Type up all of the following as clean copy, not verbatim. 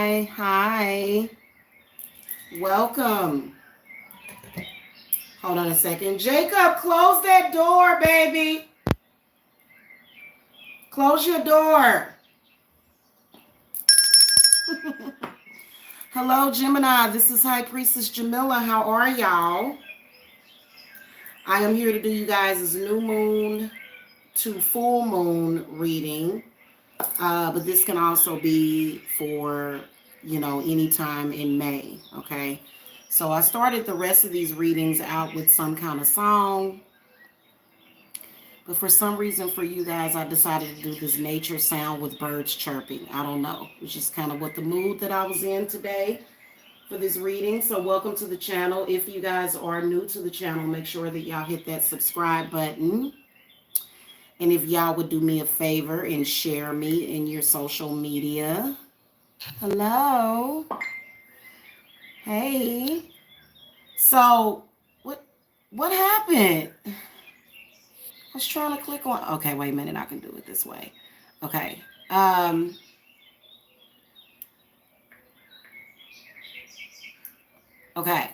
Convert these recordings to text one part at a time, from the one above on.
Gemini. Hi. Welcome. Hold on a second. Jacob, close that door, baby. Close your door. Hello, Gemini. This is High Priestess Jamila. How are y'all? I am here to do you guys' new moon to full moon reading. But this can also be for, any time in May, okay? So I started the rest of these readings out with some kind of song. But for some reason for you guys, I decided to do this nature sound with birds chirping. I don't know. It's just kind of what the mood that I was in today for this reading. So welcome to the channel. If you guys are new to the channel, make sure that y'all hit that subscribe button. And if y'all would do me a favor and share me in your social media. Hello. Hey. So, what happened? I was trying to click on... Okay, wait a minute. I can do it this way. Okay. Okay.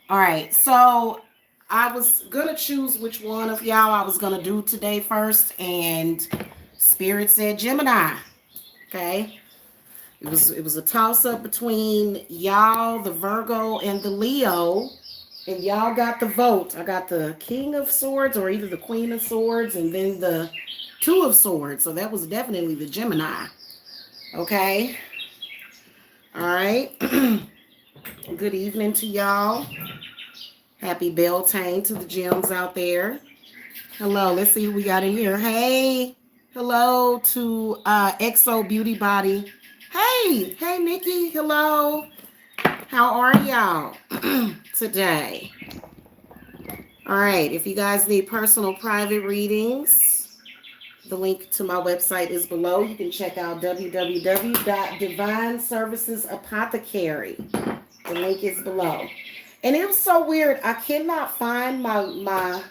All right. So... I was going to choose which one of y'all I was going to do today first, and Spirit said Gemini. Okay? It was a toss-up between y'all, the Virgo, and the Leo, and y'all got the vote. I got the King of Swords, or either the Queen of Swords, and then the Two of Swords, so that was definitely the Gemini. Okay? All right? Good evening to y'all. Happy Beltane to the gems out there. Hello, let's see who we got in here. Hey, hello to Exo Beauty Body. Hey, Nikki, hello. How are y'all today? All right, if you guys need personal private readings, the link to my website is below. You can check out www.divineservicesapothecary. The link is below. And it was so weird. I cannot find my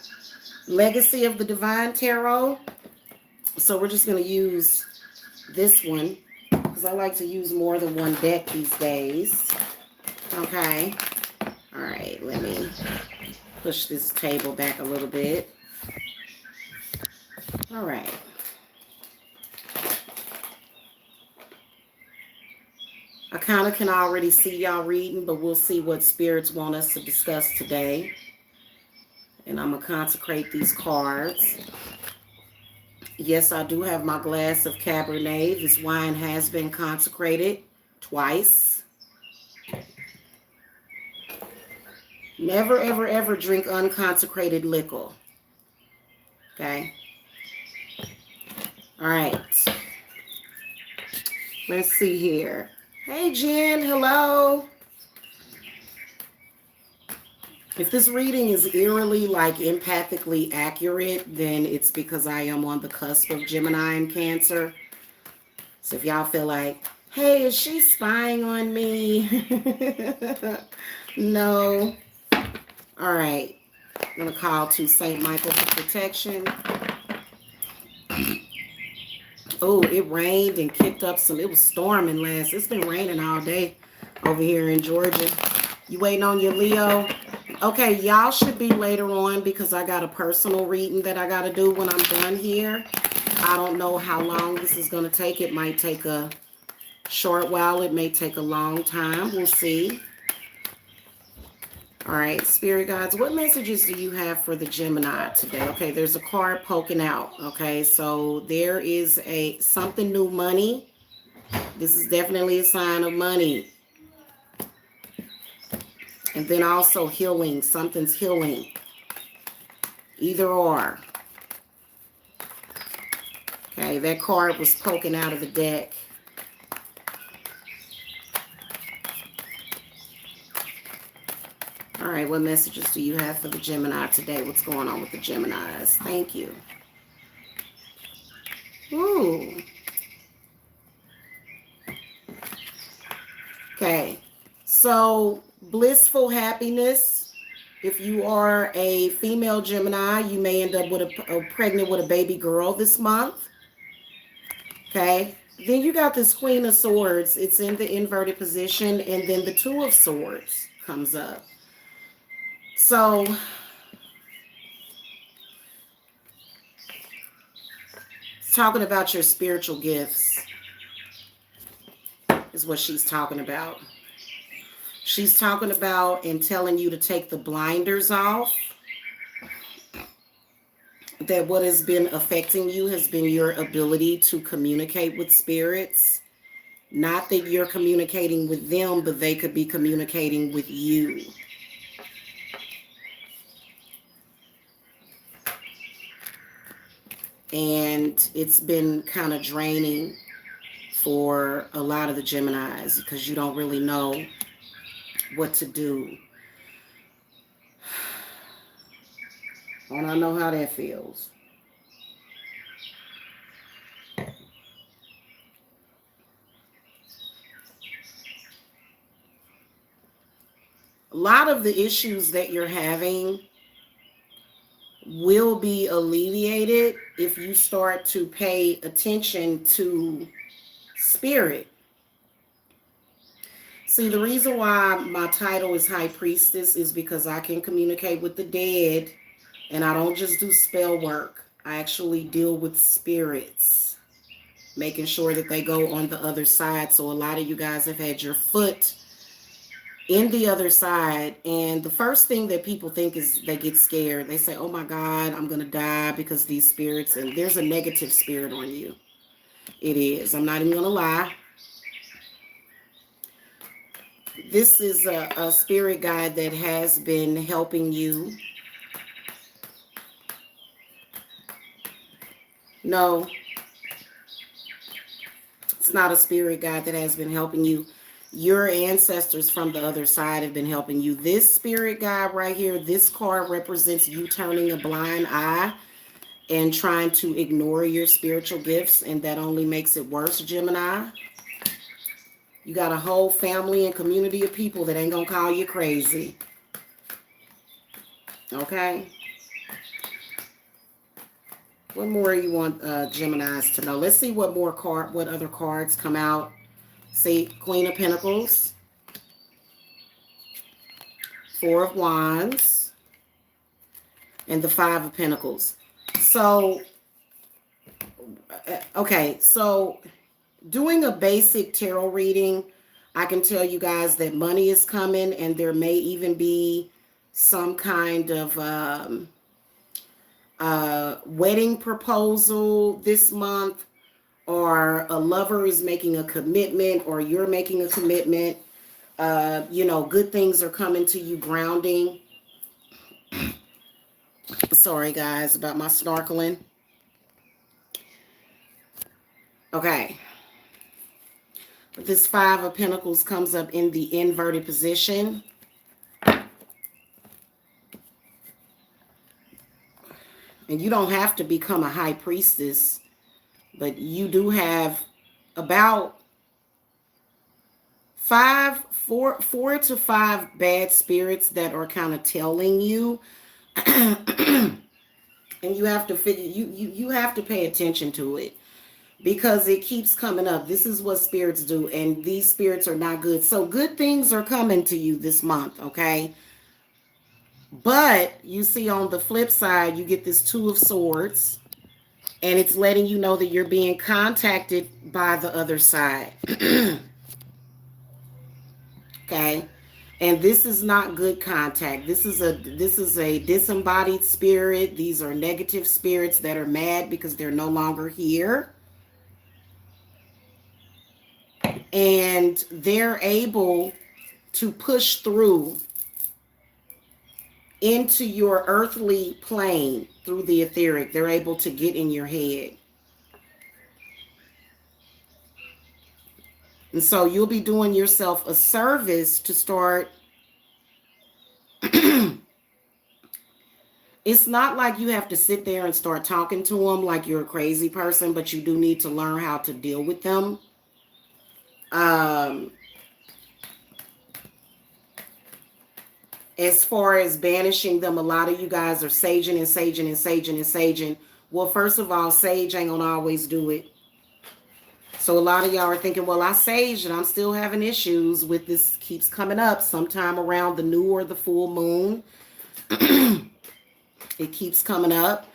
Legacy of the Divine Tarot. So we're just going to use this one, because I like to use more than one deck these days. Okay. All right. Let me push this table back a little bit. All right. I kind of can already see y'all reading, but we'll see what spirits want us to discuss today. And I'm going to consecrate these cards. Yes, I do have my glass of Cabernet. This wine has been consecrated twice. Never, ever, ever drink unconsecrated liquor. Okay? All right. Let's see here. Hey, Jen. Hello. If this reading is eerily, empathically accurate, then it's because I am on the cusp of Gemini and Cancer. So if y'all feel like, hey, is she spying on me? No. All right. I'm going to call to St. Michael for protection. Oh, it rained and kicked up it was storming it's been raining all day over here in Georgia. You waiting on your Leo? Okay, y'all should be later on, because I got a personal reading that I got to do when I'm done here. I don't know how long this is going to take. It might take a short while. It may take a long time. We'll see. All right, Spirit Guides, what messages do you have for the Gemini today? Okay, there's a card poking out. Okay, so there is something new, money. This is definitely a sign of money. And then also healing. Something's healing. Either or. Okay, that card was poking out of the deck. All right, what messages do you have for the Gemini today? What's going on with the Geminis? Thank you. Ooh. Okay, so blissful happiness. If you are a female Gemini, you may end up with pregnant with a baby girl this month. Okay, Then you got this Queen of Swords. It's in the inverted position, and then the Two of Swords comes up. So it's talking about your spiritual gifts is what she's talking about. She's talking about and telling you to take the blinders off. That what has been affecting you has been your ability to communicate with spirits. Not that you're communicating with them, but they could be communicating with you. And it's been kind of draining for a lot of the Geminis because you don't really know what to do. And I know how that feels. A lot of the issues that you're having will be alleviated if you start to pay attention to spirit. See, the reason why my title is High Priestess is because I can communicate with the dead, and I don't just do spell work. I actually deal with spirits, making sure that they go on the other side. So a lot of you guys have had your foot in the other side, and the first thing that people think is they get scared. They say, oh my God, I'm gonna die because these spirits, and there's a negative spirit on you. It is. I'm not even gonna lie. This is a spirit guide that has been helping you. No, it's not a spirit guide that has been helping you. Your ancestors from the other side have been helping you. This spirit guide right here, this card represents you turning a blind eye and trying to ignore your spiritual gifts, and that only makes it worse, Gemini. You got a whole family and community of people that ain't gonna call you crazy. Okay? What more you want Geminis to know? Let's see what other cards come out. See, Queen of Pentacles, Four of Wands, and the Five of Pentacles. So, okay, so doing a basic tarot reading, I can tell you guys that money is coming, and there may even be some kind of wedding proposal this month, or a lover is making a commitment, or you're making a commitment. Good things are coming to you, grounding. Sorry, guys, about my snorkeling. Okay. But this Five of Pentacles comes up in the inverted position. And you don't have to become a high priestess, but you do have about four to five bad spirits that are kind of telling you. And you have to figure, you have to pay attention to it, because it keeps coming up. This is what spirits do, and these spirits are not good. So good things are coming to you this month, okay? But you see, on the flip side, you get this Two of Swords, and it's letting you know that you're being contacted by the other side. Okay? And this is not good contact. This is a disembodied spirit. These are negative spirits that are mad because they're no longer here. And they're able to push through into your earthly plane through the etheric. They're able to get in your head. And so you'll be doing yourself a service to start. It's not like you have to sit there and start talking to them like you're a crazy person, but you do need to learn how to deal with them. As far as banishing them, a lot of you guys are saging and saging and saging and saging. Well, first of all, sage ain't gonna always do it. So a lot of y'all are thinking, well, I saged and I'm still having issues with this. Keeps coming up sometime around the new or the full moon. It keeps coming up.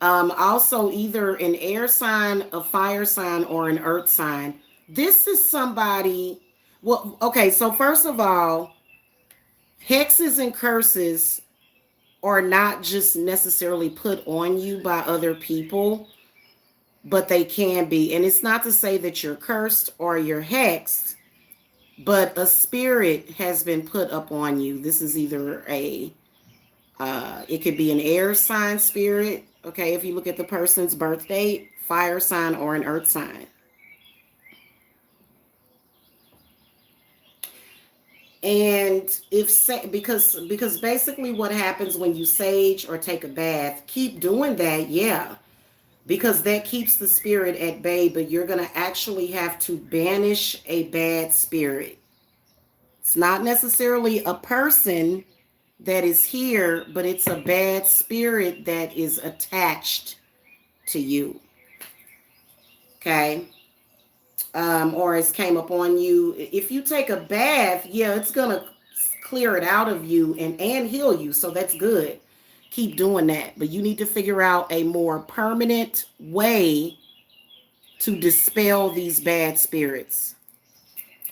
Also, either an air sign, a fire sign, or an earth sign. This is somebody. Well, okay. So first of all, hexes and curses are not just necessarily put on you by other people, but they can be. And it's not to say that you're cursed or you're hexed, but a spirit has been put up on you. This is either it could be an air sign spirit. Okay, if you look at the person's birth date, fire sign, or an earth sign. And because basically what happens when you sage or take a bath, keep doing that, yeah, because that keeps the spirit at bay, but you're going to actually have to banish a bad spirit. It's not necessarily a person that is here, but it's a bad spirit that is attached to you. Okay? Or it's came upon you. If you take a bath, yeah, it's going to clear it out of you and heal you. So that's good. Keep doing that. But you need to figure out a more permanent way to dispel these bad spirits.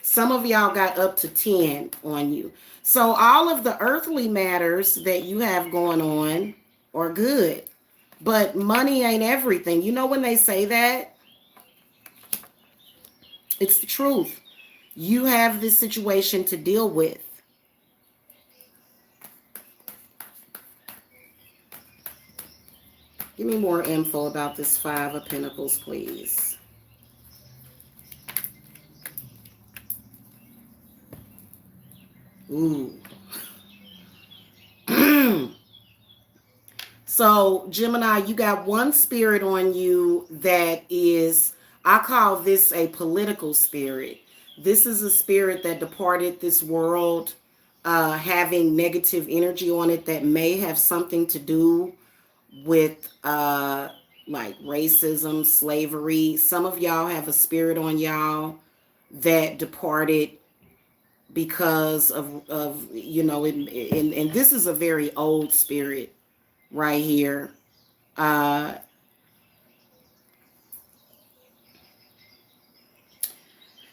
Some of y'all got up to 10 on you. So all of the earthly matters that you have going on are good. But money ain't everything. You know when they say that? It's the truth. You have this situation to deal with. Give me more info about this Five of Pentacles, please. Ooh. So, Gemini, you got one spirit on you that is, I call this a political spirit. This is a spirit that departed this world having negative energy on it that may have something to do with like racism, slavery. Some of y'all have a spirit on y'all that departed because of you know, and this is a very old spirit right here. Then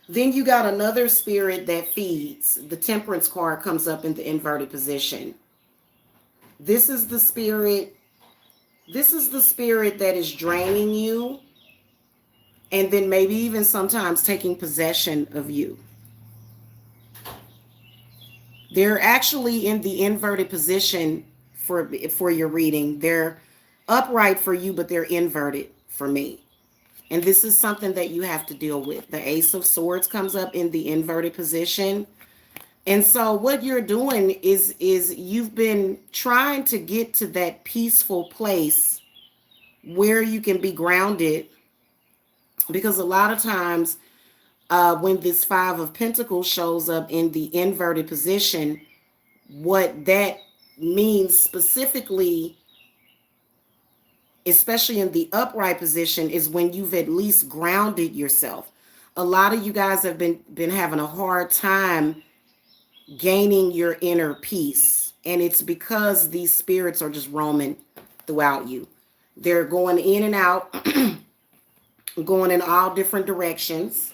you got another spirit that feeds. The Temperance card comes up in the inverted position. This is the spirit. This is the spirit that is draining you and then maybe even sometimes taking possession of you. They're actually in the inverted position for your reading. They're upright for you, but they're inverted for me. And this is something that you have to deal with. The Ace of Swords comes up in the inverted position. And so what you're doing is you've been trying to get to that peaceful place where you can be grounded. Because a lot of times when this Five of Pentacles shows up in the inverted position, what that means specifically, especially in the upright position, is when you've at least grounded yourself. A lot of you guys have been having a hard time gaining your inner peace. And it's because these spirits are just roaming throughout you. They're going in and out, going in all different directions.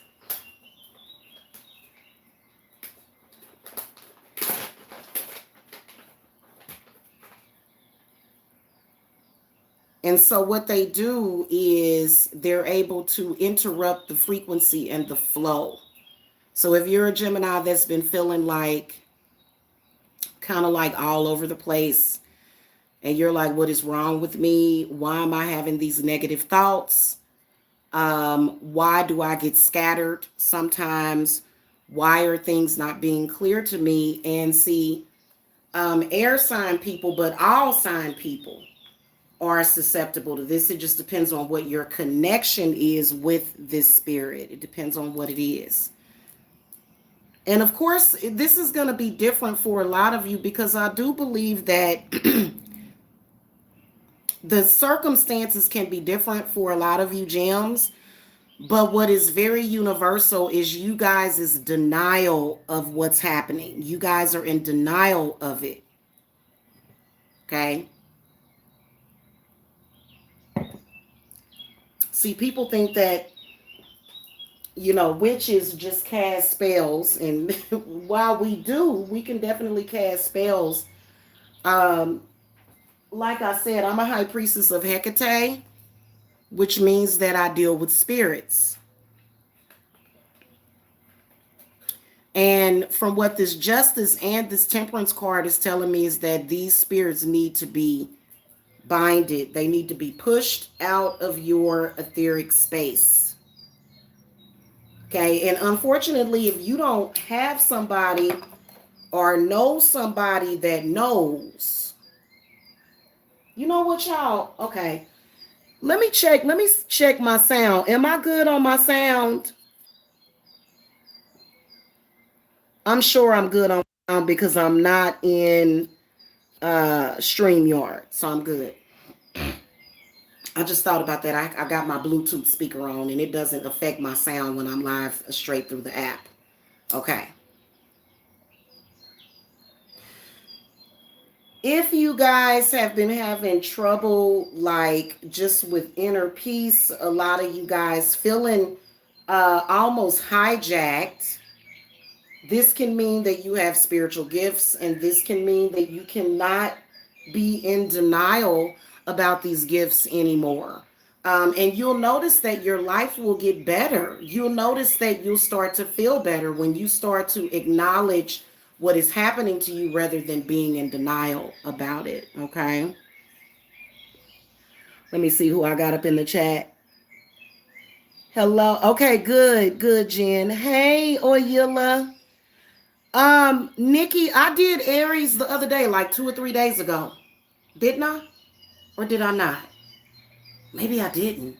And so what they do is they're able to interrupt the frequency and the flow. So if you're a Gemini that's been feeling like kind of like all over the place and you're like, what is wrong with me? Why am I having these negative thoughts? Why do I get scattered sometimes? Why are things not being clear to me? And see, air sign people, but all sign people are susceptible to this. It just depends on what your connection is with this spirit. It depends on what it is. And of course, this is going to be different for a lot of you because I do believe that the circumstances can be different for a lot of you gems. But what is very universal is you guys' denial of what's happening. You guys are in denial of it. Okay. See, people think that, witches just cast spells. And while we do, we can definitely cast spells. Um, like I said, I'm a high priestess of Hecate, which means that I deal with spirits. And from what this justice and this temperance card is telling me is that these spirits need to be binded. They need to be pushed out of your etheric space. Okay. And unfortunately, if you don't have somebody or know somebody that knows, you know what, y'all? Okay. Let me check my sound. Am I good on my sound? I'm sure I'm good on sound because I'm not in StreamYard. So I'm good. I just thought about that. I got my Bluetooth speaker on and it doesn't affect my sound when I'm live straight through the app. Okay. If you guys have been having trouble, like just with inner peace, a lot of you guys feeling almost hijacked, this can mean that you have spiritual gifts, and this can mean that you cannot be in denial about these gifts anymore. And you'll notice that your life will get better. You'll notice that you'll start to feel better when you start to acknowledge what is happening to you rather than being in denial about it. Okay. Let me see who I got up in the chat. Hello. Okay, good, good, Jen. Hey, Oyila. Nikki, I did Aries the other day, like 2 or 3 days ago. Didn't I? Or did I not? Maybe I didn't.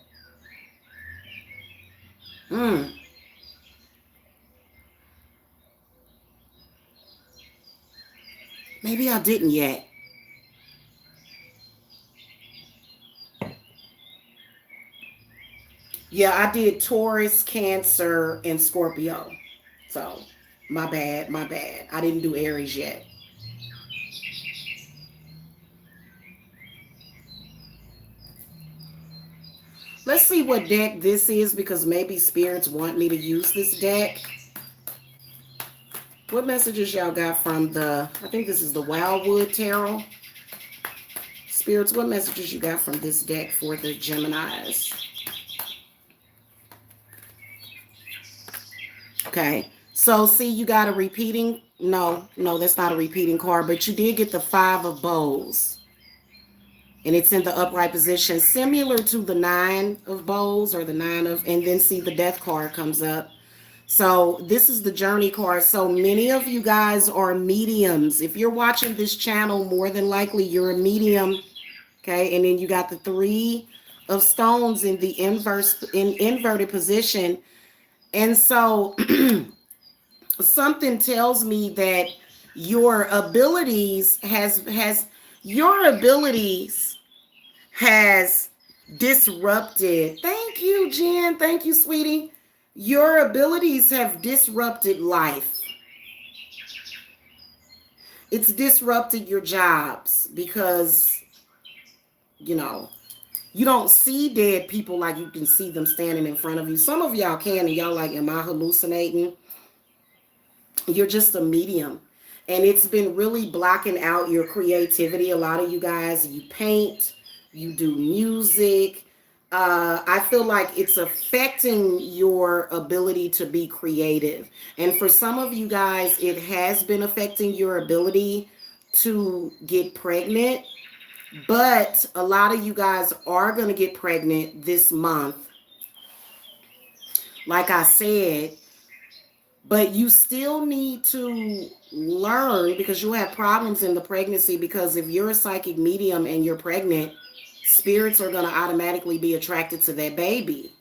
Hmm. Maybe I didn't yet. Yeah, I did Taurus, Cancer, and Scorpio. So, my bad, my bad. I didn't do Aries yet. Let's see what deck this is because maybe spirits want me to use this deck. What messages y'all got from I think this is the Wildwood Tarot. Spirits, what messages you got from this deck for the Geminis? Okay. So, see, you got a repeating. No, that's not a repeating card, but you did get the Five of Bows. And it's in the upright position, similar to the Nine of Bows or the Nine of, and then see the Death card comes up. So this is the Journey card. So many of you guys are mediums. If you're watching this channel, more than likely you're a medium. Okay. And then you got the Three of Stones in the inverted position. And so something tells me that your abilities your abilities has disrupted. Thank you, Jen. Thank you, sweetie. Your abilities have disrupted life. It's disrupted your jobs because, you know, you don't see dead people like you can see them standing in front of you. Some of y'all can, and y'all like, am I hallucinating? You're just a medium. And it's been really blocking out your creativity. A lot of you guys, you paint, you do music. I feel like it's affecting your ability to be creative. And for some of you guys, it has been affecting your ability to get pregnant. But a lot of you guys are going to get pregnant this month. Like I said, but you still need to learn because you'll have problems in the pregnancy because if you're a psychic medium and you're pregnant, spirits are going to automatically be attracted to that baby.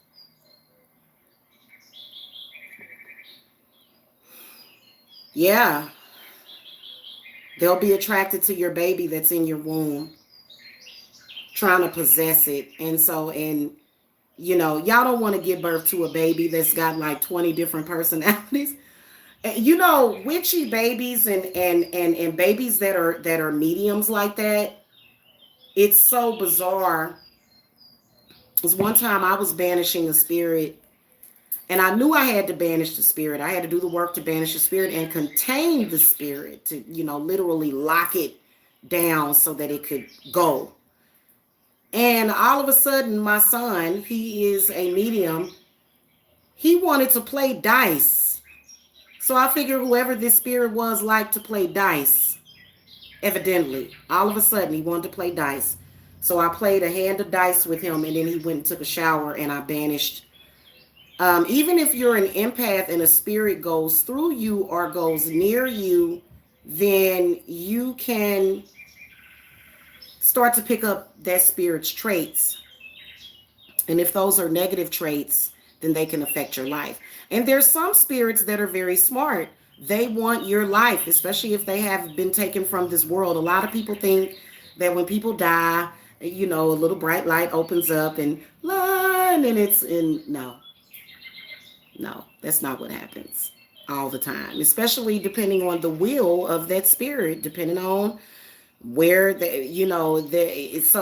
Yeah. They'll be attracted to your baby that's in your womb, trying to possess it. And so, and Y'all don't want to give birth to a baby that's got like 20 different personalities. Witchy babies and babies that are mediums like that. It's so bizarre. Because one time I was banishing a spirit, and I knew I had to banish the spirit. I had to do the work to banish the spirit and contain the spirit to, literally lock it down so that it could go. And all of a sudden, my son, he is a medium, he wanted to play dice. So I figured whoever this spirit was liked to play dice. Evidently, all of a sudden, he wanted to play dice. So I played a hand of dice with him, and then he went and took a shower, and I banished. Even if you're an empath and a spirit goes through you or goes near you, then you can start to pick up that spirit's traits. And if those are negative traits, then they can affect your life. And there's some spirits that are very smart. They want your life, especially if they have been taken from this world. A lot of people think that when people die, a little bright light opens up and it's in. No, that's not what happens all the time, especially depending on the will of that spirit, depending on where it's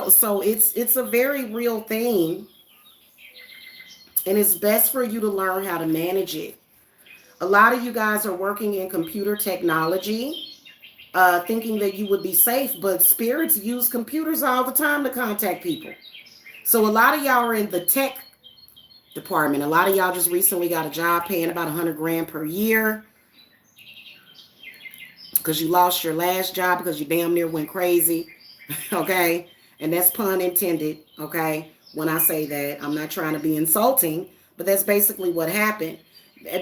a very real thing, and it's best for you to learn how to manage it. A lot of you guys are working in computer technology, thinking that you would be safe, but spirits use computers all the time to contact people. So a lot of y'all are in the tech department. A lot of y'all just recently got a job paying about 100 grand per year because you lost your last job because you damn near went crazy. Okay? And that's pun intended. Okay? When I say that, I'm not trying to be insulting, but that's basically what happened.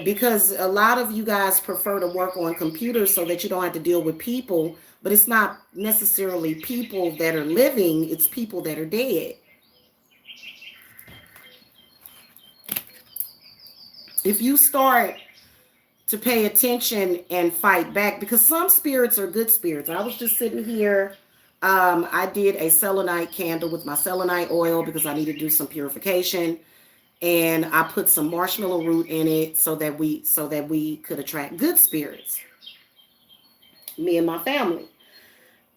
Because a lot of you guys prefer to work on computers so that you don't have to deal with people, but it's not necessarily people that are living, it's people that are dead. If you start to pay attention and fight back, because some spirits are good spirits. I was just sitting here. I did a selenite candle with my selenite oil because I needed to do some purification. And I put some marshmallow root in it so that we could attract good spirits, me and my family.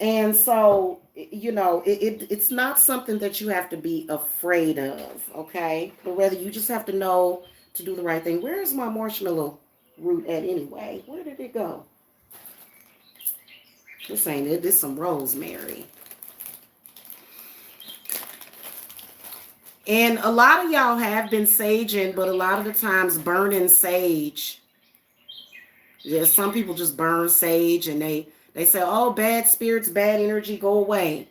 And so, it's not something that you have to be afraid of, okay? But rather you just have to know to do the right thing. Where is my marshmallow root at anyway? Where did it go? This ain't it. This is some rosemary. And a lot of y'all have been saging, but a lot of the times burning sage. Yeah, some people just burn sage and they say, oh, bad spirits, bad energy, go away.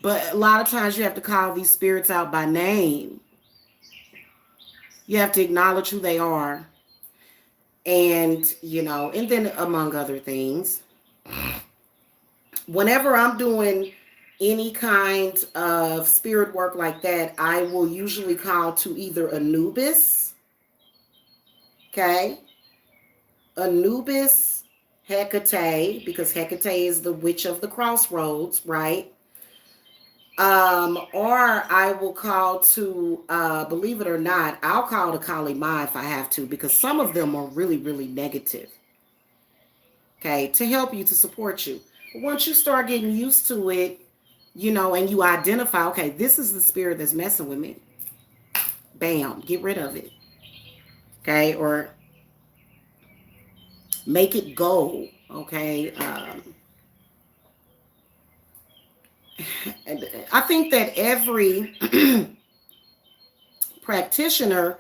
But a lot of times you have to call these spirits out by name. You have to acknowledge who they are. And, and then among other things, whenever I'm doing any kind of spirit work like that, I will usually call to either Anubis, okay? Anubis, Hecate, because Hecate is the witch of the crossroads, right? Or I will call to, believe it or not, I'll call to Kali Ma if I have to, because some of them are really, really negative, okay, to help you, to support you. But once you start getting used to it, and you identify, okay, this is the spirit that's messing with me. Bam, get rid of it. Okay, or make it go. Okay. I think that every practitioner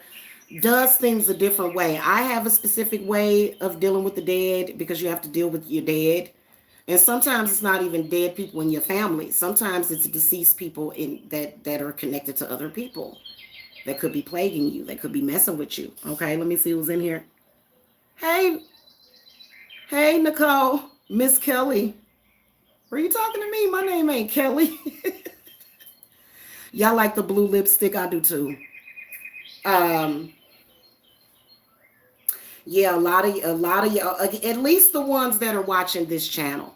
does things a different way. I have a specific way of dealing with the dead because you have to deal with your dead. And sometimes it's not even dead people in your family. Sometimes it's deceased people that are connected to other people that could be plaguing you, that could be messing with you. Okay, let me see who's in here. Hey, Nicole, Miss Kelly. Were you talking to me? My name ain't Kelly. Y'all like the blue lipstick? I do too. Yeah, a lot of y'all, at least the ones that are watching this channel.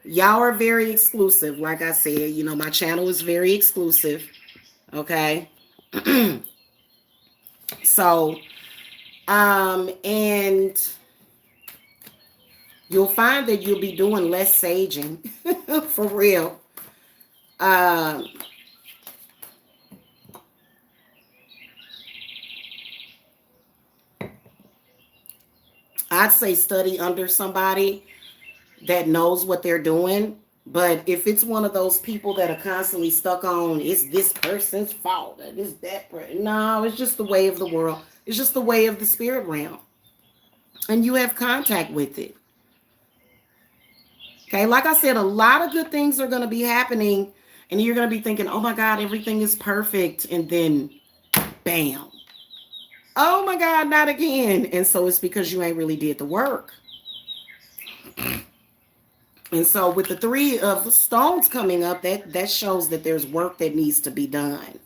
Y'all are very exclusive. Like I said, my channel is very exclusive. Okay. So, and you'll find that you'll be doing less saging for real. Um, I'd say study under somebody that knows what they're doing. But if it's one of those people that are constantly stuck on, it's this person's fault, and it's that person. No, it's just the way of the world. It's just the way of the spirit realm. And you have contact with it. Okay, like I said, a lot of good things are going to be happening, and you're going to be thinking, oh my God, everything is perfect. And then, bam. Oh my God, not again. And so it's because you ain't really did the work. And so with the three of stones coming up, that shows that there's work that needs to be done.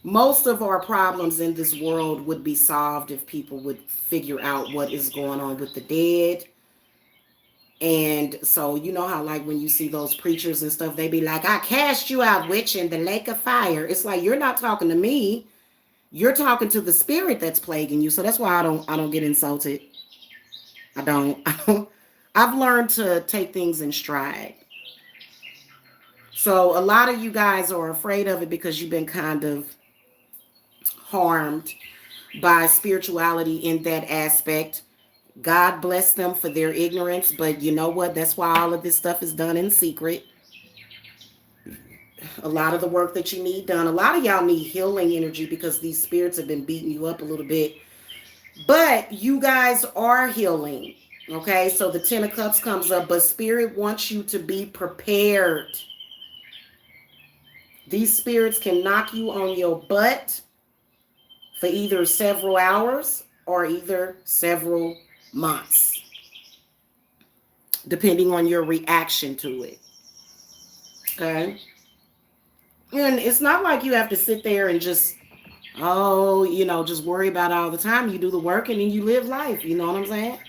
Most of our problems in this world would be solved if people would figure out what is going on with the dead. And so, you know how like when you see those preachers and stuff, they be like, I cast you out, witch, in the lake of fire. It's like, you're not talking to me. You're talking to the spirit that's plaguing you. So that's why I don't get insulted. I don't. I've learned to take things in stride. So a lot of you guys are afraid of it because you've been kind of harmed by spirituality in that aspect. God bless them for their ignorance, but you know what? That's why all of this stuff is done in secret. A lot of the work that you need done, a lot of y'all need healing energy because these spirits have been beating you up a little bit. But you guys are healing. Okay, so the Ten of Cups comes up, but Spirit wants you to be prepared. These spirits can knock you on your butt for either several hours or either several months, depending on your reaction to it. Okay? And it's not like you have to sit there and just, just worry about it all the time. You do the work and then you live life. You know what I'm saying?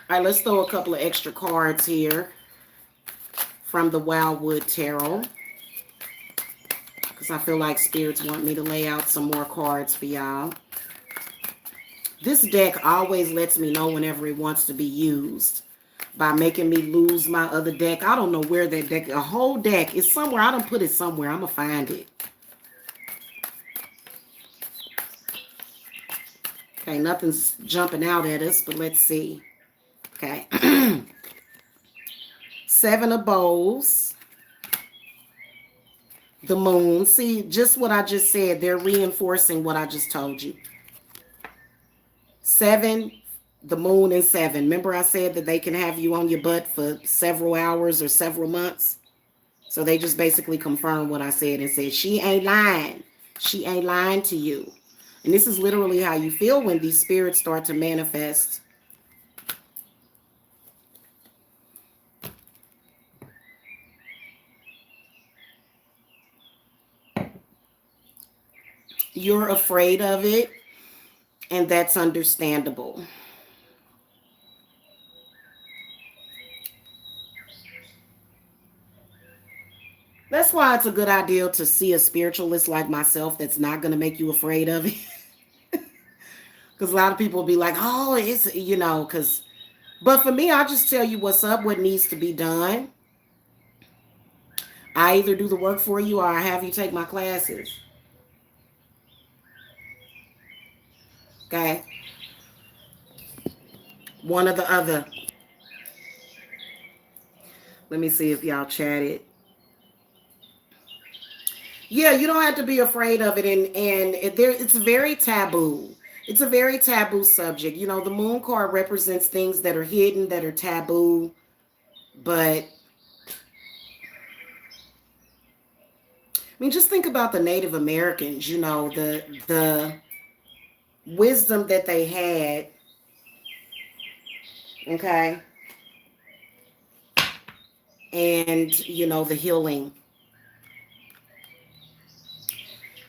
All right, let's throw a couple of extra cards here from the Wildwood Tarot, because I feel like spirits want me to lay out some more cards for y'all. This deck always lets me know whenever it wants to be used by making me lose my other deck. I don't know where that deck, a whole deck is somewhere. I don't put it somewhere. I'm going to find it. Okay, nothing's jumping out at us, but let's see. Okay. Seven of Bowls. The Moon. See, just what I just said. They're reinforcing what I just told you. Seven, the Moon, and seven. Remember I said that they can have you on your butt for several hours or several months? So they just basically confirmed what I said and said, she ain't lying. She ain't lying to you. And this is literally how you feel when these spirits start to manifest. You're afraid of it, and that's understandable. That's why it's a good idea to see a spiritualist like myself that's not going to make you afraid of it. Because a lot of people will be like, oh, it's, but for me, I'll just tell you what's up, what needs to be done. I either do the work for you or I have you take my classes. Okay? One or the other. Let me see if y'all chatted. Yeah, you don't have to be afraid of it. And it's very taboo. It's a very taboo subject. You know, the Moon card represents things that are hidden, that are taboo. But, I mean, just think about the Native Americans, the wisdom that they had. Okay? And, the healing.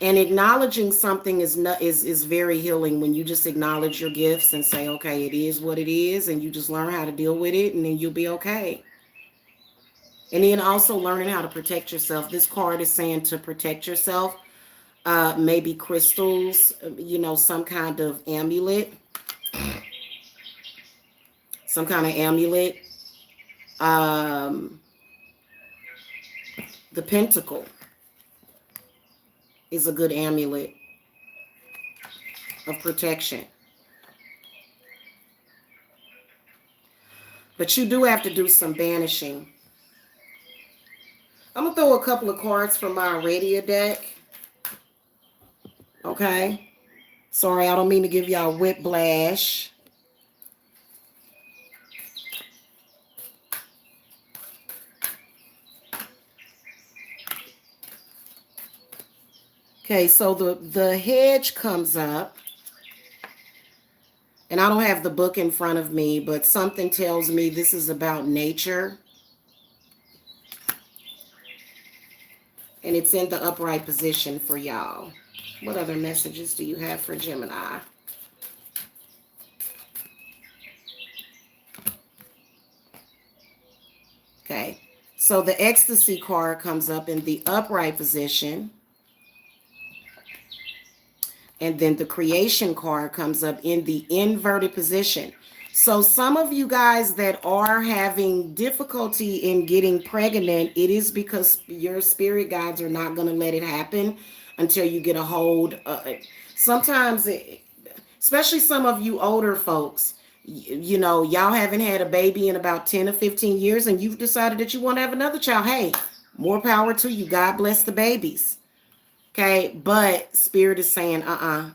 And acknowledging something is very healing when you just acknowledge your gifts and say, okay, it is what it is, and you just learn how to deal with it, and then you'll be okay. And then also learning how to protect yourself. This card is saying to protect yourself. Maybe crystals, some kind of amulet. Some kind of amulet. Um, the pentacle is a good amulet of protection. But you do have to do some banishing. I'm going to throw a couple of cards from my Aradia deck. Okay. Sorry, I don't mean to give y'all whiplash. Okay, so the hedge comes up. And I don't have the book in front of me, but something tells me this is about nature. And it's in the upright position for y'all. What other messages do you have for Gemini? Okay, so the ecstasy card comes up in the upright position. And then the creation card comes up in the inverted position. So some of you guys that are having difficulty in getting pregnant, it is because your spirit guides are not going to let it happen until you get a hold. Sometimes, especially some of you older folks, y'all haven't had a baby in about 10 or 15 years and you've decided that you want to have another child. Hey, more power to you. God bless the babies. Okay, but Spirit is saying,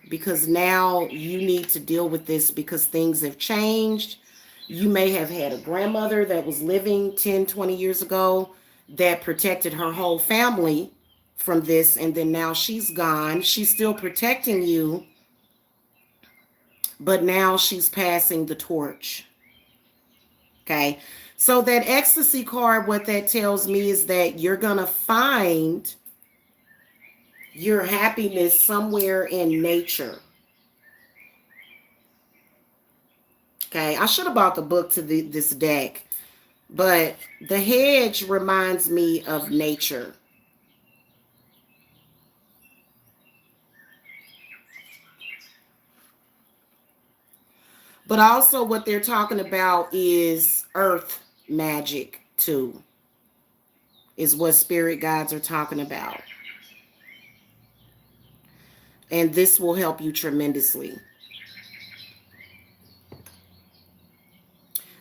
because now you need to deal with this because things have changed. You may have had a grandmother that was living 10, 20 years ago that protected her whole family from this, and then now she's gone. She's still protecting you, but now she's passing the torch. Okay, so that ecstasy card, what that tells me is that you're going to find your happiness somewhere in nature. Okay, I should have bought the book to this deck, but the hedge reminds me of nature. But also what they're talking about is earth magic too, is what spirit guides are talking about. And this will help you tremendously.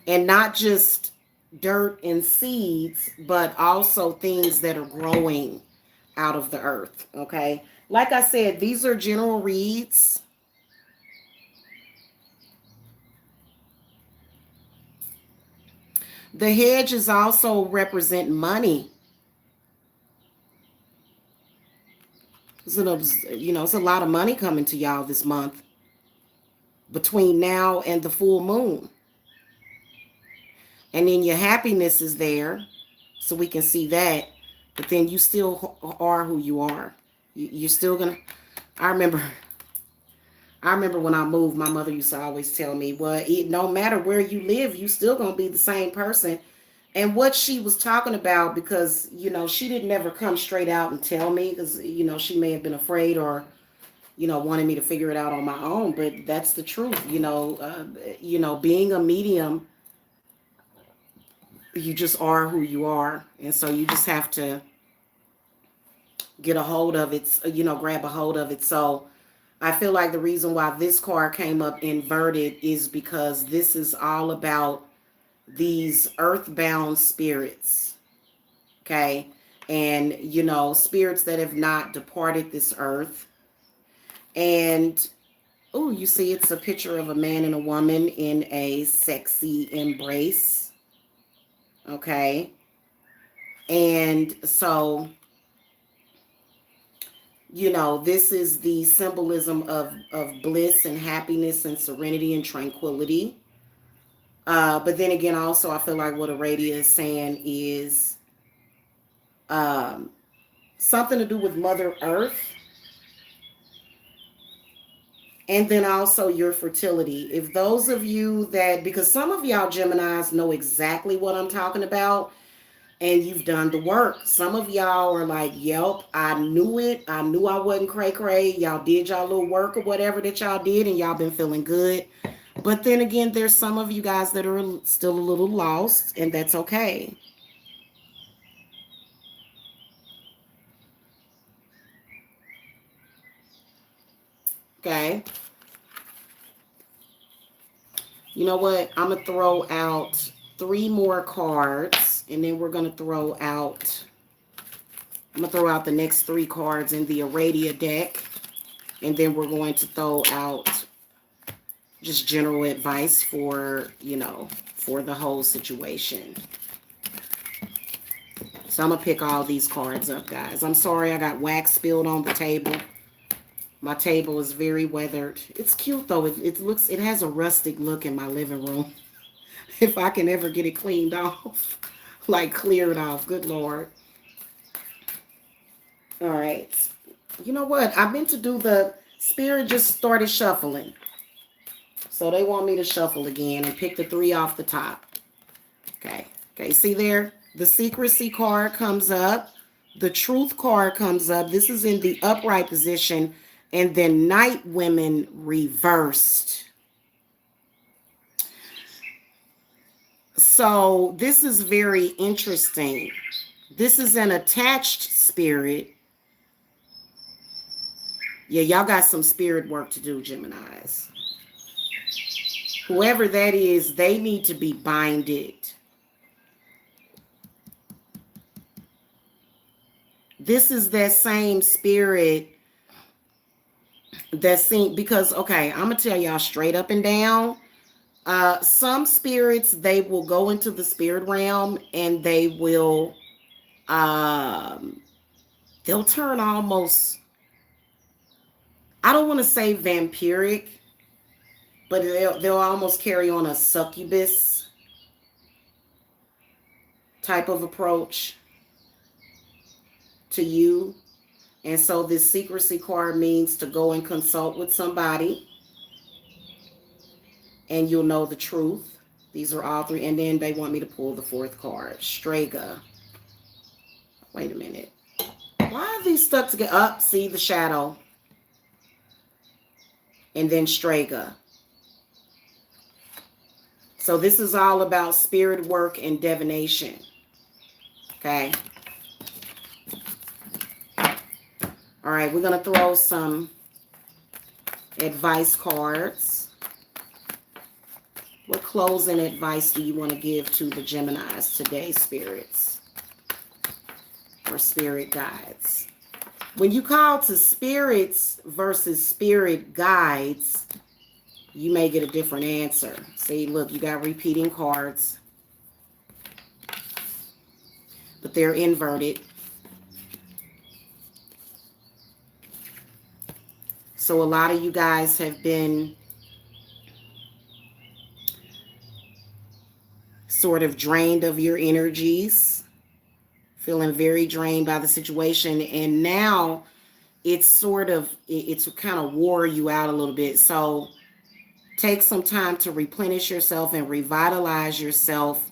And not just dirt and seeds, but also things that are growing out of the earth. Okay. Like I said, these are general reads. The hedges also represent money. It's a lot of money coming to y'all this month between now and the full moon. And then your happiness is there, so we can see that. But then you still are who you are. You're still gonna. I remember when I moved, my mother used to always tell me, well, no matter where you live, you still gonna be the same person. And what she was talking about, because, she didn't ever come straight out and tell me, because, she may have been afraid or, wanted me to figure it out on my own. But that's the truth. Being a medium, you just are who you are. And so you just have to get a hold of it, grab a hold of it. So I feel like the reason why this card came up inverted is because this is all about these earthbound spirits. Okay. And, spirits that have not departed this earth. And, you see, it's a picture of a man and a woman in a sexy embrace. Okay. And so, this is the symbolism of bliss and happiness and serenity and tranquility. But then again, also, I feel like what Aradia is saying is something to do with Mother Earth. And then also your fertility. If those of you because some of y'all Geminis know exactly what I'm talking about. and you've done the work. Some of y'all are like, yep, I knew it. I knew I wasn't cray cray. Y'all did y'all little work or whatever that y'all did, and y'all been feeling good. But then again, there's some of you guys that are still a little lost, and that's okay. Okay. You know what? I'm going to throw out 3 more cards, and then we're going to throw out, I'm going to throw out the next 3 cards in the Aradia deck, and then we're going to throw out just general advice for, for the whole situation. So I'm going to pick all these cards up, guys. I'm sorry I got wax spilled on the table. My table is very weathered. It's cute, though. It has a rustic look in my living room. If I can ever get it cleaned off, like cleared off. Good Lord. All right. You know what? I meant to do the spirit just started shuffling. So they want me to shuffle again and pick the 3 off the top. Okay. Okay. See there? The secrecy card comes up. The truth card comes up. This is in the upright position. And then night women reversed. So this is very interesting. This is an attached spirit. Yeah, y'all got some spirit work to do, Geminis. Whoever that is, they need to be binded. This is that same spirit that seems, because, okay, I'm going to tell y'all straight up and down. Some spirits, they will go into the spirit realm and they will, they'll turn almost, I don't want to say vampiric, but they'll almost carry on a succubus type of approach to you. And so this secrecy card means to go and consult with somebody and you'll know the truth. These are all 3. And then they want me to pull the 4th card, Strega. Wait a minute. Why are these stuck together? Up, see the shadow. And then Strega. So this is all about spirit work and divination. Okay. All right, we're going to throw some advice cards. What closing advice do you want to give to the Geminis today, spirits or spirit guides? When you call to spirits versus spirit guides, you may get a different answer. See, look, you got repeating cards, but they're inverted. So a lot of you guys have been sort of drained of your energies, feeling very drained by the situation. And now it's kind of wore you out a little bit. So take some time to replenish yourself and revitalize yourself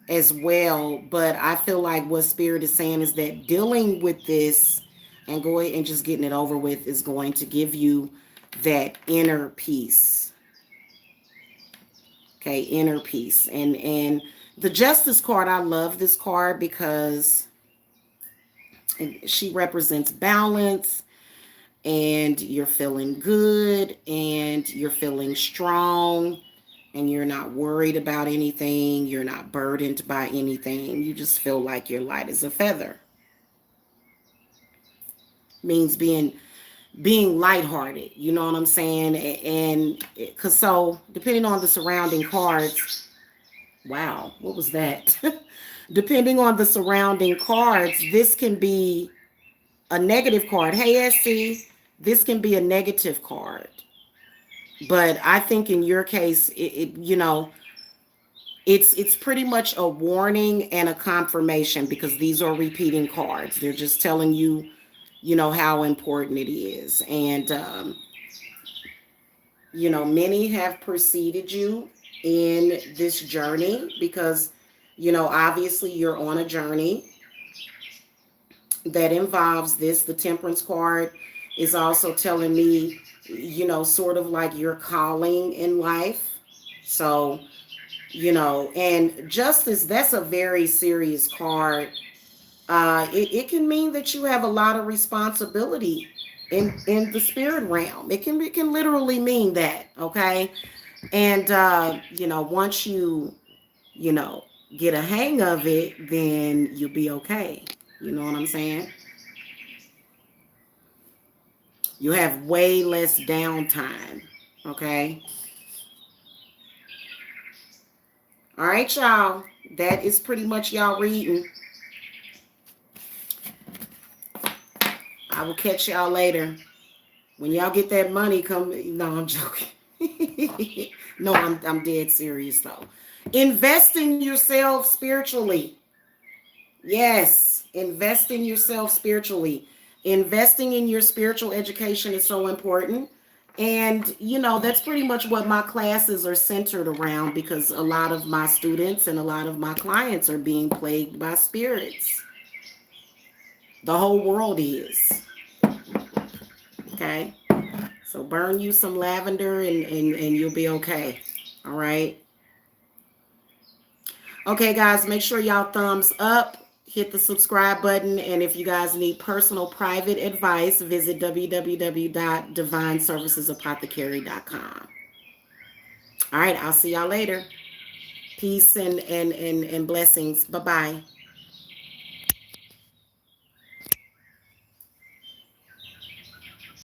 as well. But I feel like what Spirit is saying is that dealing with this and going and just getting it over with is going to give you that inner peace. Okay, inner peace. And the Justice card, I love this card because she represents balance, and you're feeling good, and you're feeling strong, and you're not worried about anything. You're not burdened by anything. You just feel like you're light as a feather. Means being lighthearted, you know what I'm saying? And because so depending on the surrounding cards, wow, what was that? Depending on the surrounding cards, this can be a negative card. Hey, SC, this can be a negative card. But I think in your case, it's pretty much a warning and a confirmation, because these are repeating cards. They're just telling you, how important it is. And, many have preceded you in this journey, because Obviously you're on a journey that involves this. The Temperance card is also telling me, sort of like your calling in life. So, and Justice, that's a very serious card. It can mean that you have a lot of responsibility in the spirit realm. It can literally mean that, okay? And once you know, get a hang of it, then you'll be okay. You know what I'm saying? You have way less downtime. Okay. All right, y'all. That is pretty much y'all reading. I will catch y'all later. When y'all get that money, come. No, I'm joking. No, I'm dead serious though. Invest in yourself spiritually. Yes, invest in yourself spiritually. Investing in your spiritual education is so important. And, that's pretty much what my classes are centered around, because a lot of my students and a lot of my clients are being plagued by spirits. The whole world is. Okay. So burn you some lavender and you'll be okay. All right. Okay, guys, make sure y'all thumbs up, hit the subscribe button, and if you guys need personal private advice, visit www.divineservicesapothecary.com. All right, I'll see y'all later. Peace and blessings. Bye-bye.